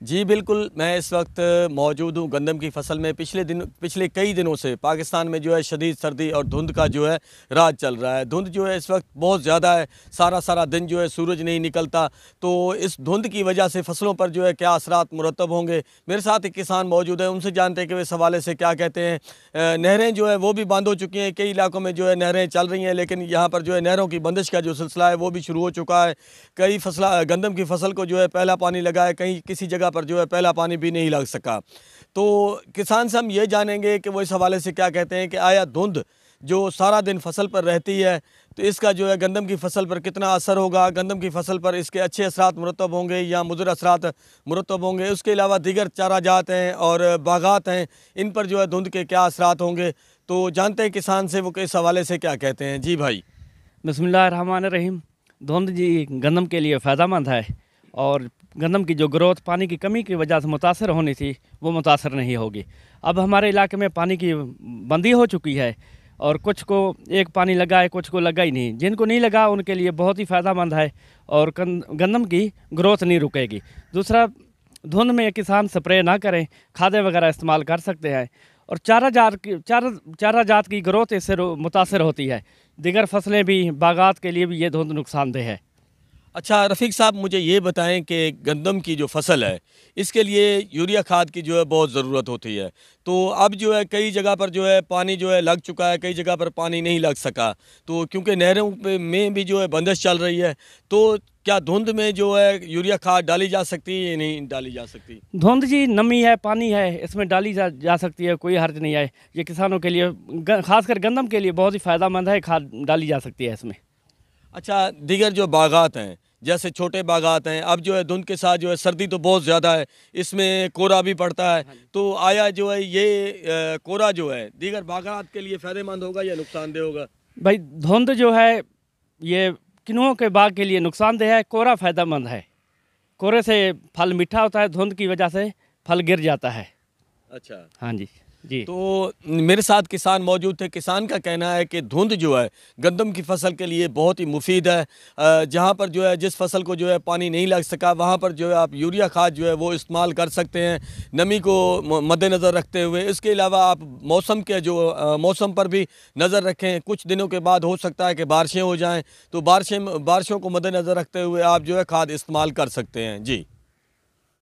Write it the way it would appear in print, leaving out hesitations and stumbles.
जी बिल्कुल, मैं इस वक्त मौजूद हूँ गंदम की फसल में। पिछले कई दिनों से पाकिस्तान में जो है शदीद सर्दी और धुंध का जो है राज चल रहा है। धुंध जो है इस वक्त बहुत ज़्यादा है, सारा दिन जो है सूरज नहीं निकलता। तो इस धुंध की वजह से फसलों पर जो है क्या असरात मुरतब होंगे। मेरे साथ एक किसान मौजूद है, उनसे जानते हैं कि वे इस हवाले से क्या कहते हैं। नहरें जो है वो भी बंद हो चुकी हैं, कई इलाकों में जो है नहरें चल रही हैं, लेकिन यहाँ पर जो है नहरों की बंदिश का जो सिलसिला है वो भी शुरू हो चुका है। कई गंदम की फसल को जो है पहला पानी लगा है, कहीं किसी जगह पर जो है पहला पानी भी नहीं लग सका। तो किसान से हम ये जानेंगे कि वो इस हवाले से क्या कहते हैं कि आया धुंध जो सारा दिन फसल पर रहती है, तो इसका जो है गंदम की फसल पर कितना असर होगा, गंदम की फसल पर इसके अच्छे असरात मुरतब होंगे या मुज़र असरात मुरतब होंगे। उसके अलावा दीगर चारा जात हैं और बागात हैं, इन पर जो है धुंध के क्या असरात होंगे। तो जानते हैं किसान से वो इस हवाले से क्या कहते हैं। जी भाई। बिस्मिल्लाहिर्रहमानिर्रहीम। धुंध जी गंदम के लिए फ़ायदेमंद है और गंदम की जो ग्रोथ पानी की कमी की वजह से मुतासर होनी थी वो मुतासर नहीं होगी। अब हमारे इलाके में पानी की बंदी हो चुकी है और कुछ को एक पानी लगा है, कुछ को लगा ही नहीं। जिनको नहीं लगा उनके लिए बहुत ही फ़ायदेमंद है और गंदम की ग्रोथ नहीं रुकेगी। दूसरा, धुंध में किसान स्प्रे ना करें, खादें वगैरह इस्तेमाल कर सकते हैं और चारा जात की ग्रोथ इससे मुतासर होती है। दीगर फसलें भी, बागात के लिए भी ये धुंध नुकसानदेह है। अच्छा रफ़ीक साहब, मुझे ये बताएं कि गंदम की जो फसल है इसके लिए यूरिया खाद की जो है बहुत ज़रूरत होती है। तो अब जो है कई जगह पर जो है पानी जो है लग चुका है, कई जगह पर पानी नहीं लग सका। तो क्योंकि में भी जो है बंदिश चल रही है, तो क्या धुंध में जो है यूरिया खाद डाली जा सकती है या नहीं डाली जा सकती? धुंध जी नमी है, पानी है, इसमें डाली जा सकती है, कोई हर्ज नहीं है। ये किसानों के लिए, खासकर गंदम के लिए बहुत ही फ़ायदेमंद है, खाद डाली जा सकती है इसमें। अच्छा, दीगर जो बागात हैं जैसे छोटे बागात हैं, अब जो है धुंध के साथ जो है सर्दी तो बहुत ज़्यादा है, इसमें कोहरा भी पड़ता है। तो आया जो है ये कोहरा जो है दीगर बागात के लिए फ़ायदेमंद होगा या नुकसानदेह होगा? भाई धुंध जो है ये किन्नुओं के बाग के लिए नुकसानदेह है, कोहरा फ़ायदेमंद है। कोहरे से फल मीठा होता है, धुंध की वजह से फल गिर जाता है। अच्छा। हाँ जी। जी। तो मेरे साथ किसान मौजूद थे। किसान का कहना है कि धुंध जो है गंदम की फसल के लिए बहुत ही मुफीद है। जहाँ पर जो है जिस फसल को जो है पानी नहीं लग सका वहाँ पर जो है आप यूरिया खाद जो है वो इस्तेमाल कर सकते हैं, नमी को मद्देनज़र रखते हुए। इसके अलावा आप मौसम पर भी नज़र रखें। कुछ दिनों के बाद हो सकता है कि बारिशें हो जाएँ, तो बारिशों को मद्देनज़र रखते हुए आप जो है खाद इस्तेमाल कर सकते हैं। जी।